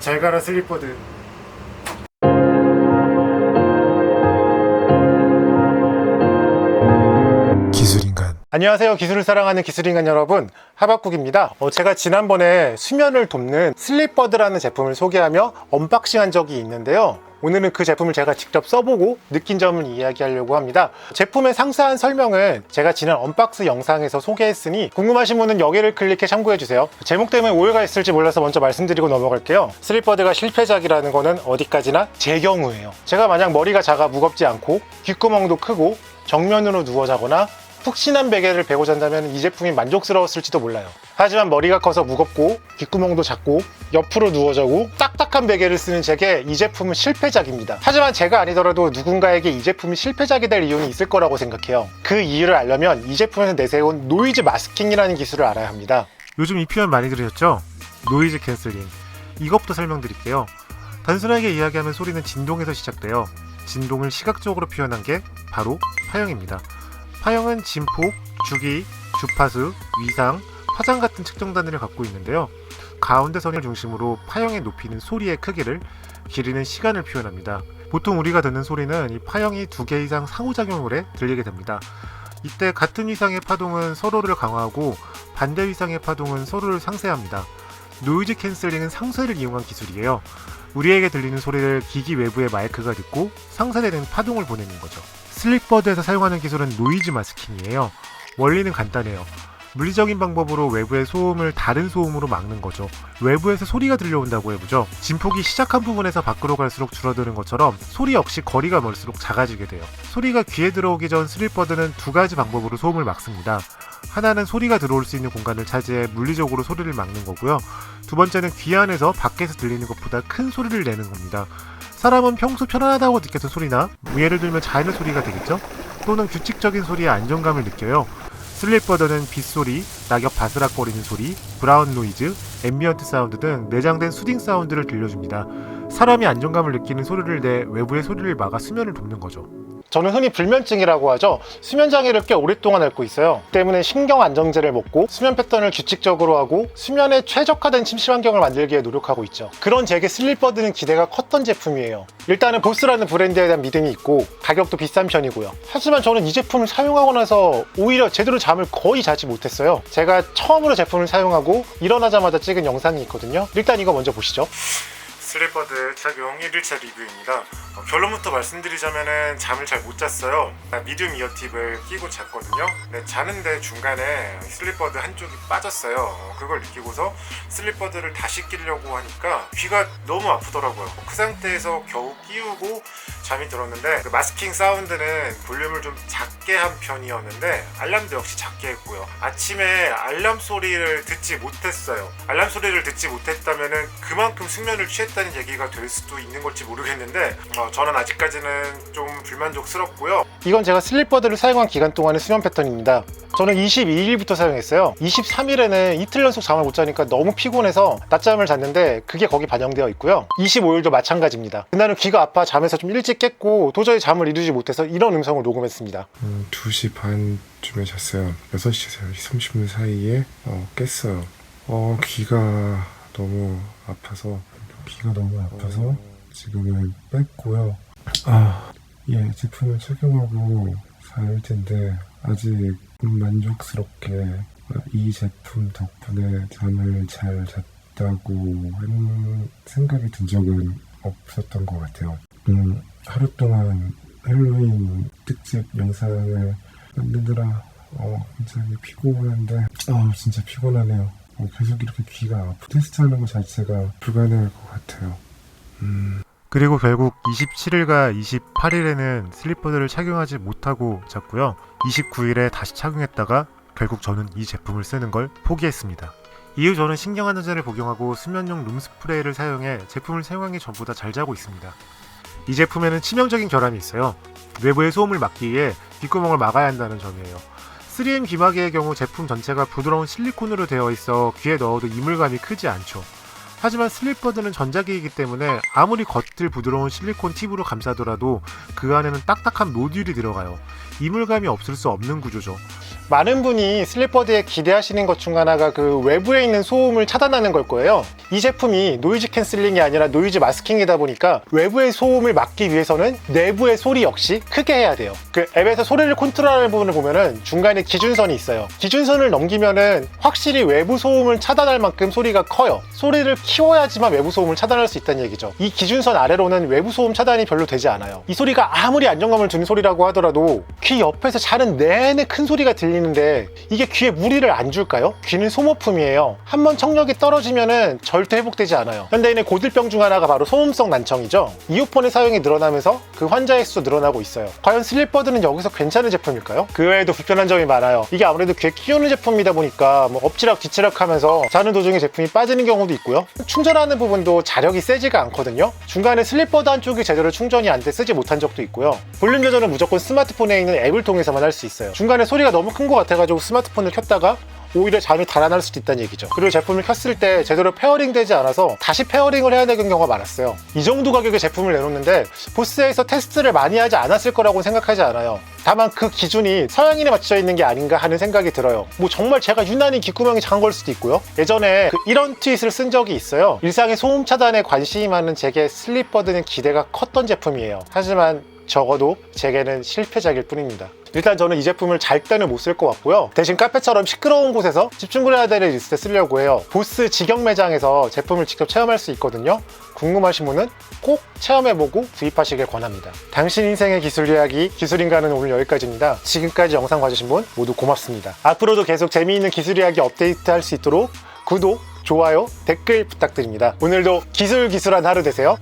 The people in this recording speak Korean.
잘 가라 슬리퍼들. 기술인간. 안녕하세요. 기술을 사랑하는 기술인간 여러분, 하박국입니다. 제가 지난번에 수면을 돕는 슬립버드라는 제품을 소개하며 언박싱한 적이 있는데요. 오늘은 그 제품을 제가 직접 써보고 느낀 점을 이야기하려고 합니다. 제품의 상세한 설명은 제가 지난 언박스 영상에서 소개했으니 궁금하신 분은 여기를 클릭해 참고해주세요. 제목 때문에 오해가 있을지 몰라서 먼저 말씀드리고 넘어갈게요. 슬립버드가 실패작이라는 거는 어디까지나 제 경우예요. 제가 만약 머리가 작아 무겁지 않고 귓구멍도 크고 정면으로 누워 자거나 푹신한 베개를 베고 잔다면 이 제품이 만족스러웠을지도 몰라요. 하지만 머리가 커서 무겁고 귓구멍도 작고 옆으로 누워 자고 딱딱한 베개를 쓰는 제게 이 제품은 실패작입니다. 하지만 제가 아니더라도 누군가에게 이 제품이 실패작이 될 이유는 있을 거라고 생각해요. 그 이유를 알려면 이 제품에서 내세운 노이즈 마스킹이라는 기술을 알아야 합니다. 요즘 이 표현 많이 들으셨죠? 노이즈 캔슬링. 이것부터 설명드릴게요. 단순하게 이야기하면 소리는 진동에서 시작돼요. 진동을 시각적으로 표현한 게 바로 파형입니다. 파형은 진폭, 주기, 주파수, 위상, 파장 같은 측정 단위를 갖고 있는데요. 가운데 선을 중심으로 파형의 높이는 소리의 크기를, 길이는 시간을 표현합니다. 보통 우리가 듣는 소리는 이 파형이 2개 이상 상호작용을 해 들리게 됩니다. 이때 같은 위상의 파동은 서로를 강화하고 반대 위상의 파동은 서로를 상쇄합니다. 노이즈 캔슬링은 상쇄를 이용한 기술이에요. 우리에게 들리는 소리를 기기 외부의 마이크가 듣고 상쇄되는 파동을 보내는 거죠. 슬립버드에서 사용하는 기술은 노이즈 마스킹이에요. 원리는 간단해요. 물리적인 방법으로 외부의 소음을 다른 소음으로 막는 거죠. 외부에서 소리가 들려온다고 해보죠. 진폭이 시작한 부분에서 밖으로 갈수록 줄어드는 것처럼 소리 역시 거리가 멀수록 작아지게 돼요. 소리가 귀에 들어오기 전 슬립버드는 2가지 방법으로 소음을 막습니다. 하나는 소리가 들어올 수 있는 공간을 차지해 물리적으로 소리를 막는 거고요. 두 번째는 귀 안에서 밖에서 들리는 것보다 큰 소리를 내는 겁니다. 사람은 평소 편안하다고 느꼈던 소리나 예를 들면 자연의 소리가 되겠죠? 또는 규칙적인 소리에 안정감을 느껴요. 슬립버드는 빗소리, 낙엽 바스락거리는 소리, 브라운 노이즈, 앰비언트 사운드 등 내장된 수딩 사운드를 들려줍니다. 사람이 안정감을 느끼는 소리를 내 외부의 소리를 막아 수면을 돕는 거죠. 저는 흔히 불면증이라고 하죠. 수면 장애를 꽤 오랫동안 앓고 있어요. 때문에 신경 안정제를 먹고 수면 패턴을 규칙적으로 하고 수면에 최적화된 침실 환경을 만들기 위해 노력하고 있죠. 그런 제게 슬립버드는 기대가 컸던 제품이에요. 일단은 보스라는 브랜드에 대한 믿음이 있고 가격도 비싼 편이고요. 하지만 저는 이 제품을 사용하고 나서 오히려 제대로 잠을 거의 자지 못했어요. 제가 처음으로 제품을 사용하고 일어나자마자 찍은 영상이 있거든요. 일단 이거 먼저 보시죠. 슬립버드 착용 1일차 리뷰입니다. 결론부터 말씀드리자면은 잠을 잘 못 잤어요. 미디움 이어팁을 끼고 잤거든요. 근데 자는데 중간에 슬립버드 한쪽이 빠졌어요. 그걸 느끼고서 슬립버드를 다시 끼려고 하니까 귀가 너무 아프더라고요. 그 상태에서 겨우 끼우고 잠이 들었는데 그 마스킹 사운드는 볼륨을 좀 작게 한 편이었는데 알람도 역시 작게 했고요. 아침에 알람 소리를 듣지 못했어요. 알람 소리를 듣지 못했다면은 그만큼 숙면을 취했다는 얘기가 될 수도 있는 걸지 모르겠는데 저는 아직까지는 좀 불만족스럽고요. 이건 제가 슬립버드를 사용한 기간 동안의 수면 패턴입니다. 저는 22일부터 사용했어요. 23일에는 이틀 연속 잠을 못 자니까 너무 피곤해서 낮잠을 잤는데 그게 거기 반영되어 있고요. 25일도 마찬가지입니다. 그날은 귀가 아파 잠에서 좀 일찍 깼고 도저히 잠을 이루지 못해서 이런 음성을 녹음했습니다. 2시 반쯤에 잤어요. 6시에서 6시 30분 사이에 깼어요. 귀가 너무 아파서 지금은 뺐고요. 제품을 착용하고 4일째인데 아직 만족스럽게 이 제품 덕분에 잠을 잘 잤다고 하는 생각이 든 적은 없었던 것 같아요. 하루 동안 할로윈 특집 영상을 만드느라 굉장히 피곤한데 진짜 피곤하네요. 계속 이렇게 귀가 아프고 테스트하는 것 자체가 불가능할 것 같아요. 그리고 결국 27일과 28일에는 슬립버드를 착용하지 못하고 잤고요. 29일에 다시 착용했다가 결국 저는 이 제품을 쓰는 걸 포기했습니다. 이후 저는 신경 안정제를 복용하고 수면용 룸스프레이를 사용해 제품을 사용하기 전보다 잘 자고 있습니다. 이 제품에는 치명적인 결함이 있어요. 외부의 소음을 막기 위해 귓구멍을 막아야 한다는 점이에요. 3M 귀마개의 경우 제품 전체가 부드러운 실리콘으로 되어 있어 귀에 넣어도 이물감이 크지 않죠. 하지만 슬립버드는 전자기이기 때문에 아무리 겉을 부드러운 실리콘 팁으로 감싸더라도 그 안에는 딱딱한 모듈이 들어가요. 이물감이 없을 수 없는 구조죠. 많은 분이 슬립버드에 기대하시는 것 중 하나가 그 외부에 있는 소음을 차단하는 걸 거예요. 이 제품이 노이즈 캔슬링이 아니라 노이즈 마스킹이다 보니까 외부의 소음을 막기 위해서는 내부의 소리 역시 크게 해야 돼요. 그 앱에서 소리를 컨트롤하는 부분을 보면은 중간에 기준선이 있어요. 기준선을 넘기면은 확실히 외부 소음을 차단할 만큼 소리가 커요. 소리를 키워야지만 외부 소음을 차단할 수 있다는 얘기죠. 이 기준선 아래로는 외부 소음 차단이 별로 되지 않아요. 이 소리가 아무리 안정감을 주는 소리라고 하더라도 귀 옆에서 자는 내내 큰 소리가 들리는데 이게 귀에 무리를 안 줄까요? 귀는 소모품이에요. 한번 청력이 떨어지면은 절대 회복되지 않아요. 현대인의 고질병 중 하나가 바로 소음성 난청이죠. 이어폰의 사용이 늘어나면서 그 환자의 수도 늘어나고 있어요. 과연 슬립버드는 여기서 괜찮은 제품일까요? 그 외에도 불편한 점이 많아요. 이게 아무래도 귀에 끼우는 제품이다 보니까 뭐 엎치락 뒤치락 하면서 자는 도중에 제품이 빠지는 경우도 있고요. 충전하는 부분도 자력이 세지가 않거든요. 중간에 슬립버드 한쪽이 제대로 충전이 안 돼 쓰지 못한 적도 있고요. 볼륨 조절은 무조건 스마트폰에 있는 앱을 통해서만 할 수 있어요. 중간에 소리가 너무 큰 것 같아가지고 스마트폰을 켰다가 오히려 잠이 달아날 수도 있다는 얘기죠. 그리고 제품을 켰을 때 제대로 페어링 되지 않아서 다시 페어링을 해야 되는 경우가 많았어요. 이 정도 가격의 제품을 내놓는데 보스에서 테스트를 많이 하지 않았을 거라고 생각하지 않아요. 다만 그 기준이 서양인에 맞춰져 있는 게 아닌가 하는 생각이 들어요. 뭐 정말 제가 유난히 귓구멍이 작은 걸 수도 있고요. 예전에 이런 트윗을 쓴 적이 있어요. 일상의 소음 차단에 관심이 많은 제게 슬립버드는 기대가 컸던 제품이에요. 하지만 적어도 제게는 실패작일 뿐입니다. 일단 저는 이 제품을 잘 때는 못 쓸 것 같고요. 대신 카페처럼 시끄러운 곳에서 집중을 해야 되는 리스트에 쓰려고 해요. 보스 직영 매장에서 제품을 직접 체험할 수 있거든요. 궁금하신 분은 꼭 체험해보고 구입하시길 권합니다. 당신 인생의 기술 이야기, 기술인가는 오늘 여기까지입니다. 지금까지 영상 봐주신 분 모두 고맙습니다. 앞으로도 계속 재미있는 기술 이야기 업데이트할 수 있도록 구독, 좋아요, 댓글 부탁드립니다. 오늘도 기술한 하루 되세요.